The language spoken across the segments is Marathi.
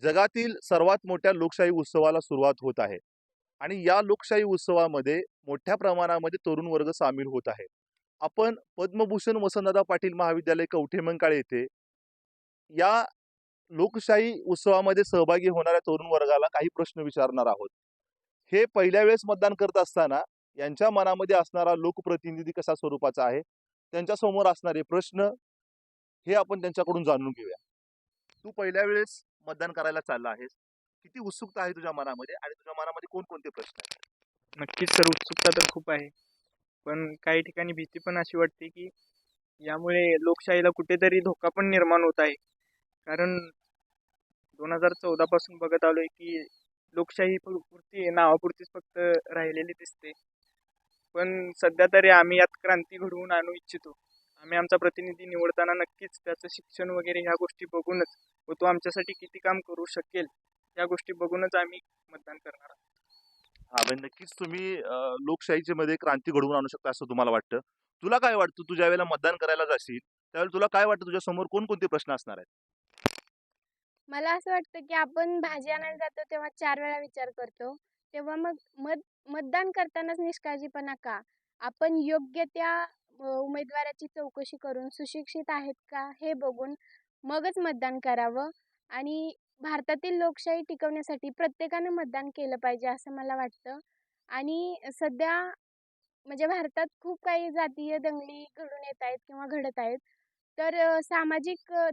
जगातील सर्वात मोठ्या लोकशाही उत्सवाला सुरुवात होत आहे आणि या लोकशाही उत्सवामध्ये मोठ्या प्रमाणामध्ये तरुण वर्ग सामील होत आहे. आपण पद्मभूषण वसंतदादा पाटील महाविद्यालय कवठेमंकाळ येथे या लोकशाही उत्सवामध्ये सहभागी होणाऱ्या तरुण वर्गाला काही प्रश्न विचारणार आहोत. हे पहिल्या वेळेस मतदान करत असताना यांच्या मनामध्ये असणारा लोकप्रतिनिधी कशा स्वरूपाचा आहे, त्यांच्या समोर असणारे प्रश्न हे आपण त्यांच्याकडून जाणून घेऊया. तू पहिल्या वेळेस मतदान करायला चालला आहेस. किती उत्सुकता आहे तुझ्या मनामध्ये आणि तुझ्या मनामध्ये कोणकोणते प्रश्न आहेत? नक्कीच सर, उत्सुकता तर खूप आहे. पण काही ठिकाणी भीती पण अशी वाटते, की यामुळे लोकशाहीला कुठेतरी धोका पण निर्माण होत आहे. कारण 2014 पासून बघत आलोय, की लोकशाही पुरती नावापुरतीच फक्त राहिलेली दिसते. पण सध्या तरी आम्ही यात क्रांती घडवून आणू इच्छितो. आम्ही आमचा प्रतिनिधी निवडताना नक्कीच त्याचं शिक्षण वगैरे ह्या गोष्टी बघूनच व तो आमच्यासाठी किती काम करू शकेल ह्या गोष्टी बघूनच आम्ही मतदान करणार आहोत. हा म्हणजे नक्कीच तुम्ही लोकशाहीच्या मध्ये क्रांती घडवून आणू शकता असं तुम्हाला वाटतं. तुला काय वाटतं तू ज्या वेळेला मतदान करायला जाशील त्यावेळेला तुला काय वाटतं तुझ्या समोर कोणकोणते प्रश्न असणार आहेत? मला असं वाटतं, की आपण भाजी आणायला जातो तेव्हा 4 वेळा विचार करतो. तेव्हा मग मतदान करतानाच निष्काळजीपणा का? आपण योग्य त्या उमेदवाराची चौकशी करून सुशिक्षित आहेत का हे बघून मगच मतदान करावं आणि भारतातील लोकशाही टिकवण्यासाठी प्रत्येकानं मतदान केलं पाहिजे असं मला वाटतं. आणि सध्या म्हणजे भारतात खूप काही जातीय दंगली घडून येत आहेत किंवा घडत आहेत. तर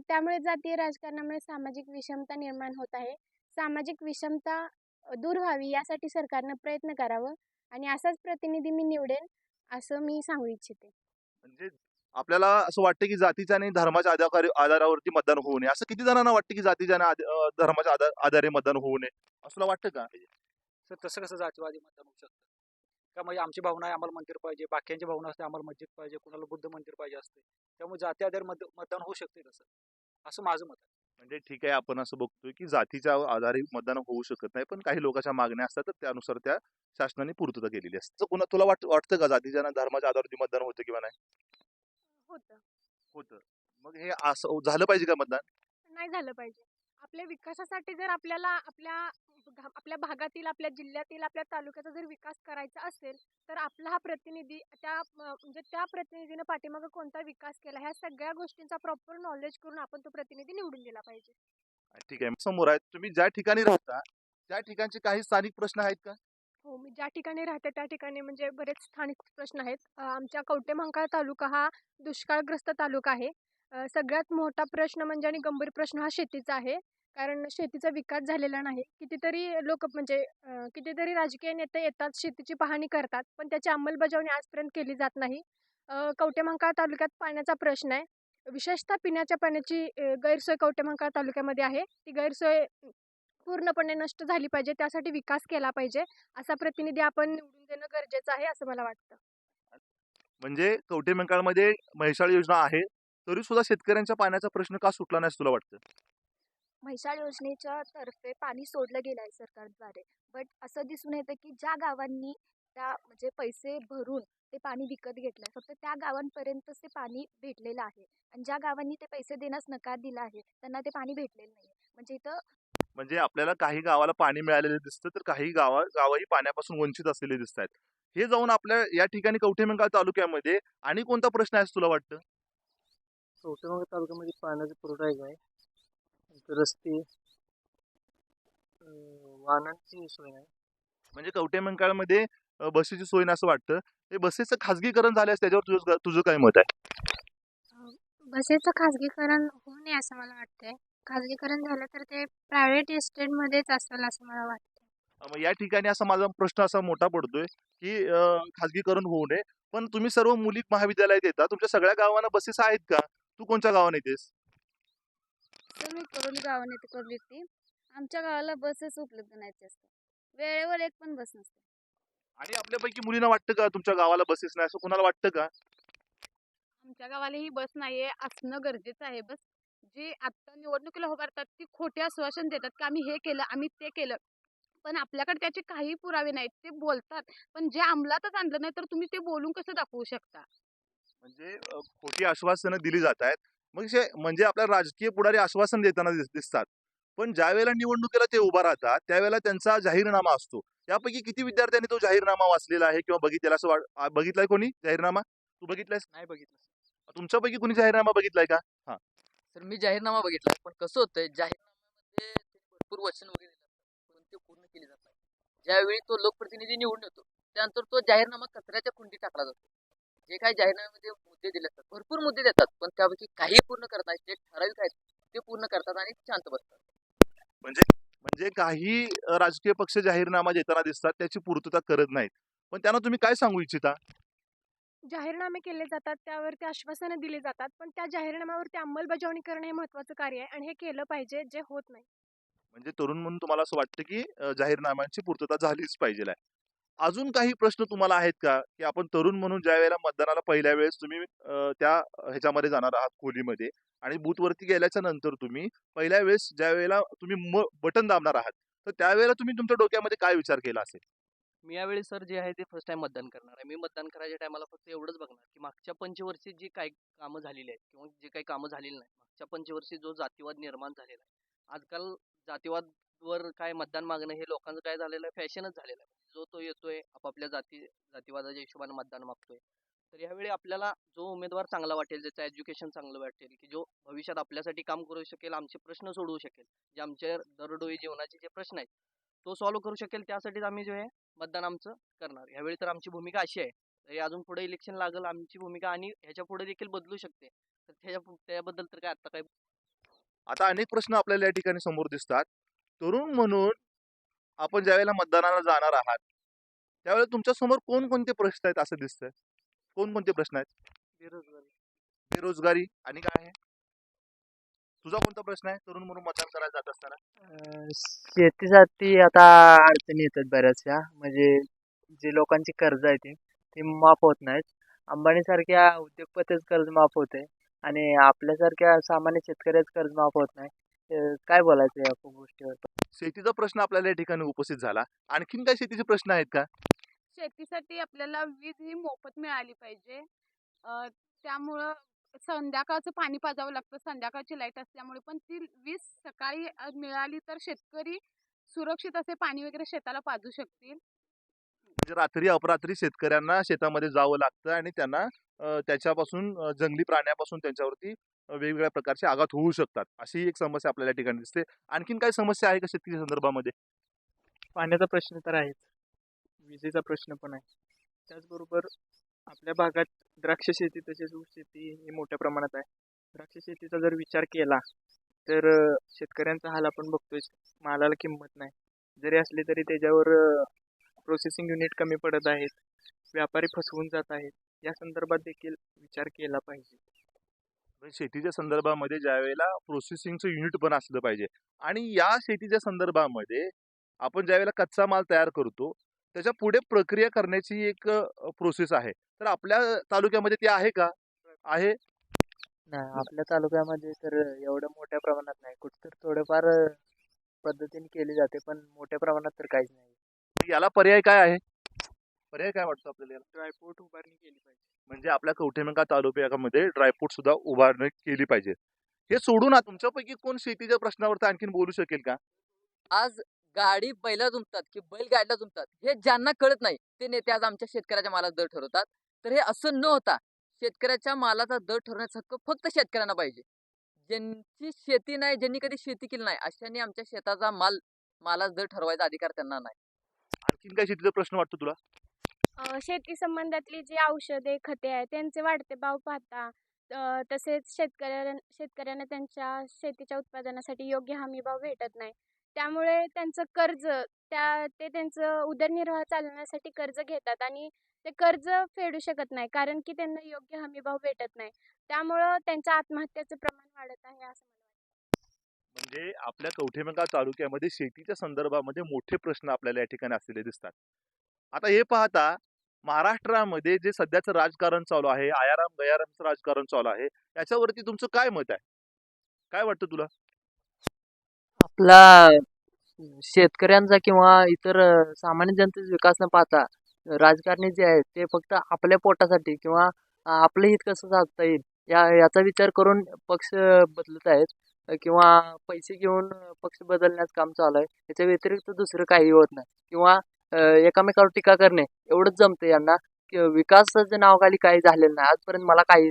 त्यामुळे जातीय राजकारणामुळे सामाजिक विषमता निर्माण होत आहे. सामाजिक विषमता दूर व्हावी यासाठी सरकारनं प्रयत्न करावं आणि असाच प्रतिनिधी मी निवडेन, असं मी सांगू इच्छिते. म्हणजे आपल्याला असं वाटतं की जातीच्या आणि धर्माच्या आधारावरती मतदान होऊ नये. असं किती जणांना वाटतं की जातीच्या आणि धर्माच्या आधारे मतदान होऊ नये असं तुला वाटतं का? सर तसं कसं जातीवादी मतदान होऊ शकतं? का म्हणजे आमची भावना आहे आम्हाला मंदिर पाहिजे, बाकीयांची भावना असते आम्हाला मस्जिद पाहिजे, कुणाला बुद्ध मंदिर पाहिजे असते. त्यामुळे जाती आधार मतदान होऊ शकते कसं? असं माझं मत आहे. म्हणजे ठीक आहे आपण असं बघतोय की जातीच्या आधारे मतदान होऊ शकत नाही, पण काही लोकांच्या मागण्या असतात तर त्यानुसार त्या शासनाने पूर्तता केलेली असते. तर पुन्हा तुला वाटतं का जातीच्या आणि धर्माच्या आधारावरती मतदान होतं किंवा नाही? होतं. होतं. मग हे असं झालं पाहिजे का मतदान? नाही झालं पाहिजे. आपल्या विकासासाठी जर आपल्याला आपल्या भागातील, आपल्या जिल्ह्यातील, आपल्या तालुक्याचा जर विकास करायचा असेल, तर आपला हा प्रतिनिधी म्हणजे त्या प्रतिनिधीनं पाठीमागे कोणता विकास केला, ह्या सगळ्या गोष्टींचा प्रॉपर नॉलेज करून आपण तो प्रतिनिधी निवडून दिला पाहिजे. ठीक आहे. समोर आहे. तुम्ही ज्या ठिकाणी राहता, त्या ठिकाणचे काही स्थानिक प्रश्न आहेत का? हो, मी ज्या ठिकाणी राहते त्या ठिकाणी म्हणजे बरेच स्थानिक प्रश्न आहेत. आमच्या कवठेमहांकाळ तालुका हा दुष्काळग्रस्त तालुका आहे. सगळ्यात मोठा प्रश्न म्हणजे आणि गंभीर प्रश्न हा शेतीचा आहे. कारण शेतीचा विकास झालेला नाही. कितीतरी राजकीय नेते येतात, शेतीची पाहणी करतात, पण त्याची अंमलबजावणी आजपर्यंत केली जात नाही. कवठेमहांकाळ तालुक्यात पाण्याचा प्रश्न आहे. विशेषतः पिण्याच्या पाण्याची गैरसोय कवठेमहांकाळ तालुक्यामध्ये आहे. ती गैरसोय पूर्णपणे नष्ट झाली पाहिजे. त्यासाठी विकास केला पाहिजे. असा प्रतिनिधी आपण निवडून देणं गरजेचं आहे, असं मला वाटतं. म्हणजे कवठेमहांकाळमध्ये म्हैसाळ योजना आहे, तरी सुद्धा शेतकऱ्यांच्या पाण्याचा प्रश्न का सुटला नाही असं तुला वाटतं? म्हैसाळ योजनेच्या तर्फे पाणी सोडलं गेलं आहे सरकारद्वारे. बट असं दिसून येतं की ज्या गावांनी म्हणजे पैसे भरून ते पाणी विकत घेतलंय, फक्त त्या गावांपर्यंतच ते पाणी भेटलेलं आहे. आणि ज्या गावांनी ते पैसे देण्यास नकार दिला आहे, त्यांना ते पाणी भेटलेलं नाहीये. म्हणजे इथं म्हणजे आपल्याला काही गावाला पाणी मिळालेलं दिसतं, तर काही गावही पाण्यापासून वंचित असलेले दिसतायत. हे जाऊन आपल्या या ठिकाणी कवठेमहांकाळ तालुक्यामध्ये आणि कोणता प्रश्न आहे असं तुला वाटतं? कवठेमहांकाळ तालुक्यामध्ये पाण्याचा पुरवठा आहे काय? रस्ते, वाहनांची सोय नाही. म्हणजे कवठेमहांकाळमध्ये बसेसची सोय नाही असं वाटतं. हे बसेसचं खाजगीकरण झाल्यास त्याच्यावर तुझं तुझं काय मत आहे? बसेसचं खाजगीकरण होऊ नये असं मला वाटतंय. खाजगीकरण झालं तर ते प्रायव्हेट एस्टेटमध्येच असेल असं मला वाटतं. मग या ठिकाणी असा माझा प्रश्न असा मोठा पडतोय, की खाजगीकरण होऊ नये. पण तुम्ही सर्व मुली महाविद्यालयात येता. तुमच्या सगळ्या गावांना बसेस आहेत का? तू कोणत्या गावाने येतेस? सर, मी करोली गावाने येते, करोलीत. आमच्या गावाला बसेस उपलब्ध नाहीत जास्त. वेळेवर एक पण बस नसते. आणि आपल्यापैकी मुलींना वाटतं का तुमच्या गावाला बसेस नाही असं कुणाला वाटतं का? आमच्या गावाला ही बस नाहीये असणं गरजेचं आहे. बस जे आता निवडणुकीला उभारतात ती खोटे आश्वासन देतात की आम्ही हे केलं, आम्ही ते केलं. पण आपल्याकडे त्याचे काही पुरावे नाहीत. ते बोलतात, पण जे अंमलातच आणलं नाही तर तुम्ही ते बोलून कसं दाखवू शकता? म्हणजे खोटी आश्वासनं दिली जात आहेत. म्हणजे आपल्याला राजकीय पुढारी आश्वासन देताना दिसतात. पण ज्या वेळेला निवडणुकीला ते उभा राहतात त्यावेळेला त्यांचा जाहीरनामा असतो. यापैकी किती विद्यार्थ्यांनी तो जाहीरनामा वाचलेला आहे किंवा बघितलेला असं बघितलाय कोणी जाहीरनामा? तू बघितलायस? नाही बघितलं सर. तुमच्यापैकी कोणी जाहीरनामा बघितलाय का? हा. तर मी जाहीरनामा बघितलाय, पण कसं होतंय जाहीरनाम्यामध्ये त्यांनी भरपूर वचन वगैरे दिले असतात, पण ते पूर्ण केले जात नाही. ज्यावेळी तो लोकप्रतिनिधी निवडून येतो त्यानंतर तो जाहीरनामा कचऱ्याच्या कुंडीत टाकला जातो. जे काही जाहीरनाम्यामध्ये मुद्दे दिले असतात, भरपूर मुद्दे देतात, पण त्यापैकी काही पूर्ण करत नाहीत. जे ठराविक आहेत ते पूर्ण करतात आणि शांत बसतात. म्हणजे म्हणजे काही राजकीय पक्ष जाहीरनामा देताना दिसतात त्याची पूर्तता करत नाहीत. पण त्यांना तुम्ही काय सांगू इच्छिता? जाहीरनामे केले जातात, त्यावरती आश्वासनं दिली जातात, पण त्या जाहीरनाम्यावरती अंमलबजावणी करणं हे महत्त्वाचं कार्य आहे आणि हे केलं पाहिजे, जे होत नाही. म्हणजे तरुण म्हणून तुम्हाला असं वाटतं की जाहीरनाम्यांची पूर्तता झालीच पाहिजे आहे. अजून काही प्रश्न तुम्हाला आहेत का? की आपण तरुण म्हणून ज्यावेळेला मतदानाला पहिल्या वेळेस तुम्ही त्या ह्याच्यामध्ये जाणार आहात खोलीमध्ये आणि बूथवरती गेल्याच्या नंतर तुम्ही पहिल्या वेळेस ज्यावेळेला तुम्ही बटन दाबणार आहात, तर त्यावेळेला तुम्ही तुमच्या डोक्यामध्ये काय विचार केला असेल? मी यावेळी सर जे आहे ते फर्स्ट टाइम मतदान करणार आहे. मी मतदान करायच्या टायमाला फक्त एवढंच बघणार की मागच्या पंचवर्षी जी काही कामं झालेली आहेत किंवा जे काही कामं झालेली नाही, मागच्या पंचवर्षी जो जातीवाद निर्माण झालेला आहे. आजकाल जातीवादवर काय मतदान मागणं हे लोकांचं काय झालेलं आहे, फॅशनच झालेलं आहे. जो तो येतोय आपापल्या जातीवादाच्या हिशोबाने मतदान मागतोय. तर यावेळी आपल्याला जो उमेदवार चांगला वाटेल, ज्याचं एज्युकेशन चांगलं वाटेल, की जो भविष्यात आपल्यासाठी काम करू शकेल, आमचे प्रश्न सोडवू शकेल, जे आमच्या दरडोई जीवनाचे जे प्रश्न आहेत तो सॉल्व्ह करू शकेल, त्यासाठीच आम्ही जे आहे मतदान आमचं करणार. ह्यावेळी तर आमची भूमिका अशी आहे, तरी अजून पुढे इलेक्शन लागेल आमची भूमिका आणि ह्याच्या पुढे देखील बदलू शकते. तर त्याबद्दल तर काय आता काय आता अनेक प्रश्न आपल्याला या ठिकाणी समोर दिसतात. तरुण म्हणून आपण ज्यावेळेला मतदानाला जाणार आहात, त्यावेळेला तुमच्या समोर कोणकोणते प्रश्न आहेत असं दिसतंय? कोणकोणते प्रश्न आहेत? बेरोजगारी. बेरोजगारी आणि काय आहे? तुझा कोणता प्रश्न आहे तरुण म्हणून मतदान करायला जात असताना? शेतीसाठी आता अडचणी येतात बऱ्याचशा, म्हणजे जे लोकांची कर्ज आहे ती माफ होत नाहीत. अंबानीसारख्या उद्योगपतीच कर्ज माफ होते आणि आपल्यासारख्या सामान्य शेतकऱ्याचं कर्ज माफ होत नाही. काय बोलायचं या गोष्टीवर? शेतीचा प्रश्न आपल्याला या ठिकाणी उपस्थित झाला. आणखीन काही शेतीचे प्रश्न आहेत का? शेतीसाठी आपल्याला वीज ही मोफत मिळाली पाहिजे. त्यामुळं संध्याकाळचं पाणी पाजावं लागतं, संध्याकाळची लाईट असल्यामुळे. पण ती वीज सकाळी मिळाली तर शेतकरी सुरक्षित असे पाणी वगैरे शेताला पाजू शकतील. म्हणजे रात्री अपरात्री शेतकऱ्यांना शेतामध्ये जावं लागतं आणि त्यांना त्याच्यापासून जंगली प्राण्यापासून त्यांच्यावरती वेगवेगळ्या प्रकारचे आघात होऊ शकतात. अशी एक समस्या आपल्याला या ठिकाणी दिसते. आणखीन काही समस्या आहे का शेतकरी संदर्भामध्ये? पाण्याचा प्रश्न तर आहेच, विजेचा प्रश्न पण आहे. त्याचबरोबर आपल्या भागात द्राक्ष शेती तसेच ऊस शेती ही मोठ्या प्रमाणात आहे. द्राक्ष शेतीचा जर विचार केला तर शेतकऱ्यांचा हाल आपण बघतोय. मालाला किंमत नाही, जरी असली तरी त्याच्यावर प्रोसेसिंग युनिट कमी पडत आहेत, व्यापारी फसवून जात आहेत. या संदर्भात देखील विचार केला पाहिजे. म्हणजे शेतीच्या संदर्भामध्ये ज्यावेळेला प्रोसेसिंगचं युनिट पण असलं पाहिजे आणि या शेतीच्या संदर्भामध्ये आपण ज्यावेळेला कच्चा माल तयार करतो त्याच्या पुढे प्रक्रिया करण्याची एक प्रोसेस आहे. तर आपल्या तालुक्यामध्ये ती आहे का? आहे? नाही, आपल्या तालुक्यामध्ये तर एवढं मोठ्या प्रमाणात नाही. कुठं थोडंफार पद्धतीने केली जाते, पण मोठ्या प्रमाणात तर काहीच नाही. याला पर्याय काय आहे? पर्याय काय वाटतो आपल्याला याला? ड्रायपोर्ट उभारणी केली पाहिजे. म्हणजे आपल्या कवठेमंका तालुक्यामध्ये ड्रायफ्रूट सुद्धा उभारणी केली पाहिजे. हे सोडून तुमच्यापैकी कोण शेतीच्या प्रश्नावरती आणखीन बोलू शकेल का? आज गाडी बैला जुंपतात की बैल गाडीला जुंपतात हे ज्यांना कळत नाही ते नेते आज आमच्या शेतकऱ्याच्या मालाचा दर ठरवतात. तर हे असं न होता शेतकऱ्याच्या मालाचा दर ठरवण्याचा हक्क फक्त शेतकऱ्यांना पाहिजे. ज्यांची शेती नाही, ज्यांनी कधी शेती केली नाही, अशांनी आमच्या शेताचा मालाचा दर ठरवायचा अधिकार त्यांना नाही. आणखीन काही शेतीचा प्रश्न वाटतो तुला? शेती संबंधातली जी औषधे, खते आहेत त्यांचे वाढते भाव पाहता तसेच शेतकऱ्यांना त्यांच्या शेतीच्या उत्पादनासाठी योग्य हमी भाव भेटत नाही. त्यामुळे त्यांचं कर्ज ते त्यांचं उदरनिर्वाह चालवण्यासाठी कर्ज घेतात आणि ते कर्ज फेडू शकत नाही कारण की त्यांना योग्य हमी भाव भेटत नाही. त्यामुळं त्यांच्या आत्महत्याचं प्रमाण वाढत आहे असं मला वाटतं. म्हणजे आपल्या कवठेमंका तालुक्यामध्ये शेतीच्या संदर्भामध्ये मोठे प्रश्न आपल्याला या ठिकाणी असलेले दिसतात. आता हे पाहता महाराष्ट्रामध्ये जे सध्याचं राजकारण चालू आहे, आयाराम गयारामचं राजकारण चालू आहे, याच्यावरती तुमचं काय मत आहे? काय वाटतं तुला? आपला शेतकऱ्यांचा किंवा इतर सामान्य जनतेचा विकास न पाहता राजकारणी जे आहेत ते फक्त आपल्या पोटासाठी किंवा आपलं हित कसं साधता येईल याचा विचार करून पक्ष बदलत आहेत. किंवा पैसे घेऊन पक्ष बदलण्याचं काम चालू आहे. याच्या व्यतिरिक्त दुसरं काही होत नाही किंवा एकामेकावर टीका करणे एवढंच जमतं यांना. विकासाच्या नावाखाली काही झालेलं नाही आजपर्यंत मला काही.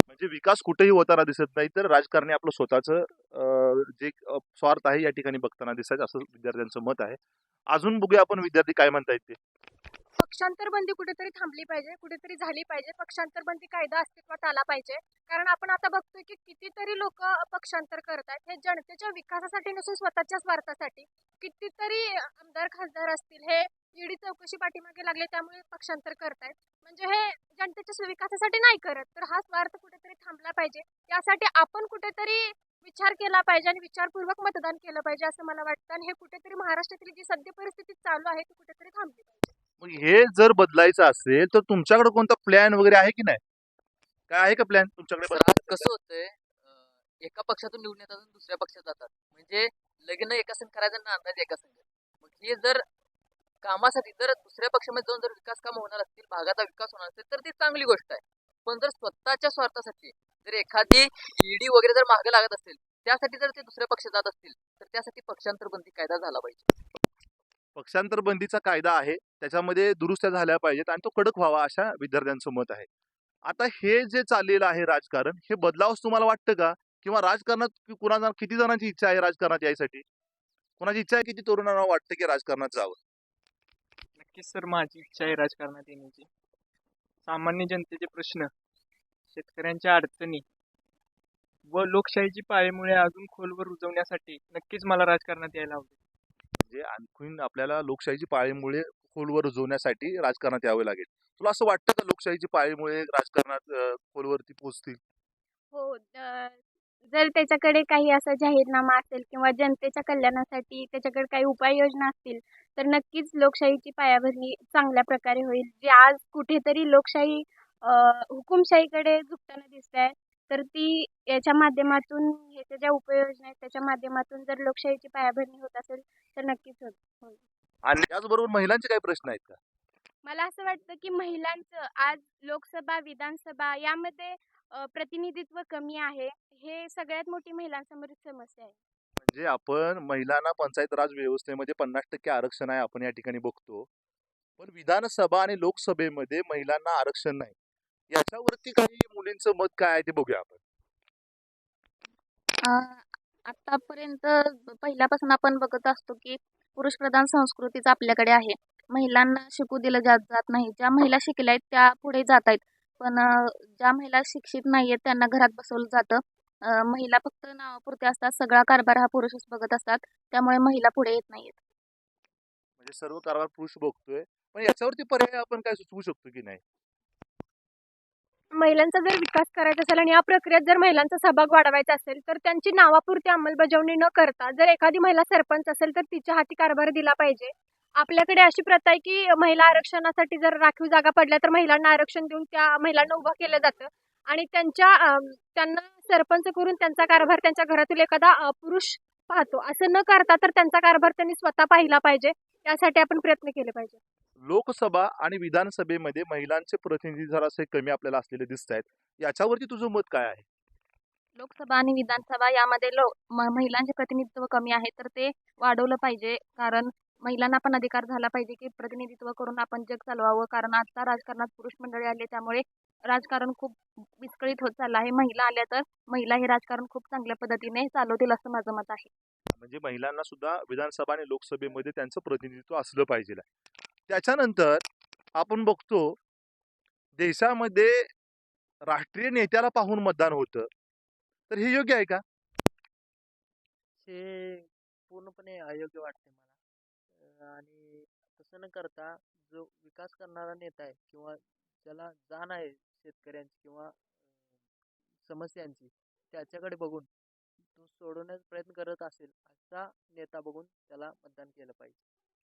म्हणजे विकास कुठेही होताना दिसत नाही, तर राजकारणी आपलं स्वतःचं जे स्वार्थ आहे या ठिकाणी बघताना दिसत असं विद्यार्थ्यांचं मत आहे. अजून बघूया आपण विद्यार्थी काय म्हणतायत ते. पक्षांतर बंदी कुठेतरी थांबली पाहिजे, कुठेतरी झाली पाहिजे. पक्षांतर बंदी कायदा अस्तित्वात आला पाहिजे. कारण आपण आता बघतोय की कितीतरी लोक पक्षांतर करत आहेत. हे जनतेच्या विकासासाठी नसून स्वतःच्या स्वार्थासाठी. कितीतरी आमदार खासदार असतील हे ईडी चौकशी पाठीमागे लागले त्यामुळे पक्षांतर करतायत. म्हणजे हे जनतेच्या विकासासाठी नाही करत, तर हा स्वार्थ कुठेतरी थांबला पाहिजे. यासाठी आपण कुठेतरी विचार केला पाहिजे आणि विचारपूर्वक मतदान केलं पाहिजे असं मला वाटतं. आणि हे कुठेतरी महाराष्ट्रातील जी सद्य परिस्थिती चालू आहे ती कुठेतरी थांबली पाहिजे. मग हे जर बदलायचं असेल तर तुमच्याकडे कोणता प्लॅन वगैरे आहे की नाही? काय आहे का प्लॅन तुमच्याकडे सर आज बदलायचा? कसं होतंय एका पक्षातून निवडून येतात आणि दुसऱ्या पक्षात जातात. म्हणजे लग्न एका संघ करायचं आणि नांदायचं एका संघ. मग हे जर कामासाठी जर दुसऱ्या पक्षामध्ये जाऊन जर विकास काम होणार असतील, भागाचा विकास होणार असेल तर ती चांगली गोष्ट आहे. पण जर स्वतःच्या स्वार्थासाठी जर एखादी ईडी वगैरे जर मागे लागत असेल, त्यासाठी जर ते दुसऱ्या पक्षात जात असतील तर त्यासाठी पक्षांतर बंदी कायदा झाला पाहिजे. पक्षांतर बंदीचा कायदा आहे, त्याच्यामध्ये दुरुस्त्या झाल्या पाहिजेत आणि तो कडक व्हावा अशा विद्यार्थ्यांचं मत आहे. आता हे जे चाललेलं आहे राजकारण, हे बदलावंच तुम्हाला वाटतं का? किंवा राजकारणात कुणाला किती जणांची इच्छा आहे राजकारणात यायसाठी? कोणाची इच्छा आहे, किती तरुणांना वाटतं की राजकारणात जावं? नक्कीच सर माझी इच्छा आहे राजकारणात येण्याची. सामान्य जनतेचे प्रश्न, शेतकऱ्यांच्या अडचणी व लोकशाहीची पाळेमुळे अजून खोलवर रुजवण्यासाठी नक्कीच मला राजकारणात यायला आवडेल. म्हणजे आणखीन आपल्याला लोकशाहीची पाळीमुळे खोलवर रुजवण्यासाठी राजकारणात यावे लागेल. तुला असं वाटतं का लोकशाहीची पाळीमुळे राजकारणात खोलवरती पोहोचतील? हो, जर त्याच्याकडे काही असा जाहीरनामा असेल किंवा जनतेच्या कल्याणासाठी त्याच्याकडे काही उपाययोजना असतील तर नक्कीच लोकशाहीची पायाभरणी चांगल्या प्रकारे होईल. जे आज कुठेतरी लोकशाही हुकुमशाहीकडे झुकताना दिसत आहे, तर ती याच्या माध्यमातून ह्याच्या ज्या उपाययोजना आहेत त्याच्या माध्यमातून जर लोकशाहीची पायाभरणी होत असेल तर नक्कीच होईल. आणि त्याचबरोबर महिलांचे काही प्रश्न आहेत का? मला असं वाटतं की महिलांचं आज लोकसभा, विधानसभा यामध्ये प्रतिनिधित्व कमी आहे. हे सगळ्यात मोठी महिलांसमोरील समस्या आहे. म्हणजे आपण महिलांना पंचायत राज व्यवस्थेमध्ये 50% आरक्षण आहे आपण या ठिकाणी बघतो, पण विधानसभा आणि लोकसभेमध्ये महिलांना आरक्षण नाही. याच्यावरती काही मुलींचं मत काय आहे ते बघूया आपण. आतापर्यंत पहिल्यापासून आपण बघत असतो की पुरुषप्रधान संस्कृतीच आपल्याकडे आहे. महिलांना शिकू दिलं जात नाही. ज्या महिला शिकल्या आहेत त्या पुढे जात आहेत. पण ज्या महिला शिक्षित नाही आहेत त्यांना घरात बसवलं जातं. महिला फक्त नावापुरते असतात. सगळा कारभार हा पुरुषच बघत असतात. त्यामुळे महिला पुढे येत नाहीत. म्हणजे सर्व कारभार पुरुष बघतोय, पण याच्यावरती पर्याय आपण काय सुचवू शकतो की नाही? महिलांचा जर विकास करायचा असेल आणि या प्रक्रियेत जर महिलांचा सहभाग वाढवायचा असेल तर त्यांची नावापुरती अंमलबजावणी न करता जर एखादी महिला सरपंच असेल तर तिच्या हाती कारभार दिला पाहिजे. आपल्याकडे अशी प्रथा आहे की महिला आरक्षणासाठी जर राखीव जागा पडल्या तर महिलांना आरक्षण देऊन त्या महिलांना उभं केलं जातं आणि त्यांना सरपंच करून त्यांचा कारभार त्यांच्या घरातील एखादा पुरुष पाहतो. असं न करता तर त्यांचा कारभार त्यांनी स्वतः पाहिला पाहिजे. यासाठी आपण प्रयत्न केले पाहिजे. लोकसभा आणि विधानसभेमध्ये महिलांचे प्रतिनिधी जरासे कमी आपल्याला असलेले दिसत आहेत. याच्यावरती तुझं मत काय आहे? लोकसभा आणि विधानसभा यामध्ये महिलांचे प्रतिनिधित्व कमी आहे तर ते वाढवलं पाहिजे. कारण महिलांना पण अधिकार झाला पाहिजे की प्रतिनिधित्व करून आपण जग चालवावं. कारण आता राजकारणात पुरुष मंडळी आले त्यामुळे राजकारण खूप विस्कळीत होत चाललं आहे. महिला आल्या तर महिला हे राजकारण खूप चांगल्या पद्धतीने चालवतील असं माझं मत आहे. म्हणजे महिलांना सुद्धा विधानसभा आणि लोकसभेमध्ये त्यांचं प्रतिनिधित्व असलं पाहिजे. त्याच्यानंतर आपण बघतो देशामध्ये राष्ट्रीय नेत्याला पाहून मतदान होतं, तर हे योग्य आहे का? हे पूर्णपणे अयोग्य वाटते मला. आणि तसं न करता जो विकास करणारा नेता आहे किंवा ज्याला जाण आहे शेतकऱ्यांची किंवा समस्यांची, त्याच्याकडे बघून तो सोडवण्याचा प्रयत्न करत असेल असा नेता बघून त्याला मतदान केलं पाहिजे.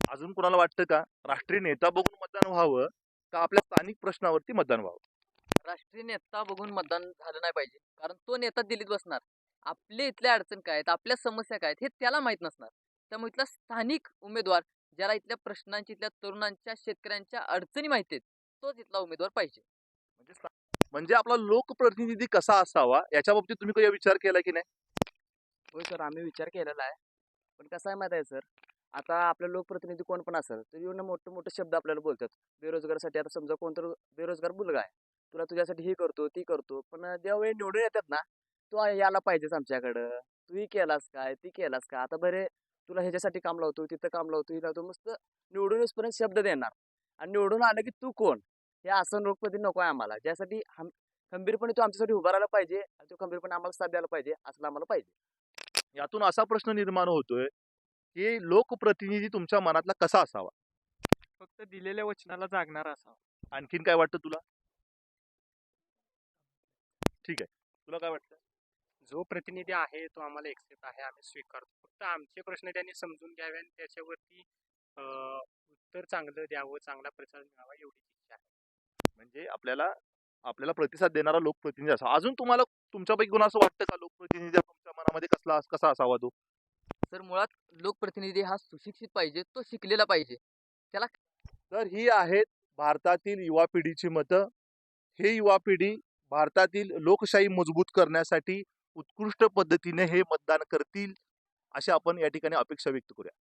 अजून कोणाला वाटतं का राष्ट्रीय नेता बघून मतदान व्हावं का आपल्या स्थानिक प्रश्नावरती मतदान व्हावं? राष्ट्रीय नेता बघून मतदान झालं नाही पाहिजे. कारण तो नेता दिल्लीत बसणार. आपल्या इथल्या अडचण काय आहेत, आपल्या समस्या काय आहेत हे त्याला माहीत नसणार. त्यामुळे इथला स्थानिक उमेदवार ज्याला इथल्या प्रश्नांची, इथल्या तरुणांच्या, शेतकऱ्यांच्या अडचणी माहिती आहेत, तोच इथला उमेदवार पाहिजे. म्हणजे आपला लोकप्रतिनिधी कसा असावा याच्या बाबतीत तुम्ही काही विचार केला की नाही? होय सर, आम्ही विचार केलेला आहे. पण कसं आहे माहीत आहे सर, आता आपले लोकप्रतिनिधी कोण पण असेल तर येऊन मोठे शब्द आपल्याला बोलतात. बेरोजगारासाठी आता समजा कोणतर बेरोजगार मुलगा आहे, तुला तुझ्यासाठी हे करतो, ती करतो. पण ज्यावेळी निवडून येतात ना, तू यायला पाहिजेस आमच्याकडं. तू ही केलास काय, ती केलास का? आता बरे तुला ह्याच्यासाठी काम लावतो, तिथं काम लावतो, ही लावतो. मस्त निवडून येईपर्यंत शब्द देणार आणि निवडून आलं की तू कोण? हे असं लोकप्रतिनिधी नको आहे आम्हाला. ज्यासाठी खंबीरपणे तो आमच्यासाठी उभा राहायला पाहिजे आणि तो खंबीरपणे आम्हाला साथ द्यायला पाहिजे, असलं आम्हाला पाहिजे. यातून असा प्रश्न निर्माण होतोय की लोकप्रतिनिधी तुमच्या मनातला कसा असावा? फक्त दिलेल्या वचनाला जागणारा असावा. आणखीन काय वाटतं तुला? ठीक आहे, तुला काय वाटतं? जो प्रतिनिधी आहे तो आम्हाला एक्सेप्ट आहे, आम्ही स्वीकारतो. फक्त आमचे प्रश्न त्यांनी समजून घ्यावे आणि त्याच्यावरती उत्तर चांगलं द्यावं, चांगला प्रतिसाद मिळावा एवढीच इच्छा आहे. म्हणजे आपल्याला प्रतिसाद देणारा लोकप्रतिनिधी असावा. अजून तुम्हाला तुमच्यापैकी कोण असं वाटतं का लोकप्रतिनिधी तुमच्या मनामध्ये कसा असावा तो? तर मुळात लोकप्रतिनिधी हा सुशिक्षित पाहिजे, तो शिकलेला पाहिजे. तर ही आहेत भारतातील युवा पिढीची मतं. हे युवा पिढी भारतातील लोकशाही मजबूत करण्यासाठी उत्कृष्ट पद्धतीने हे मतदान करतील, अशी आपण या ठिकाणी अपेक्षा व्यक्त करूया.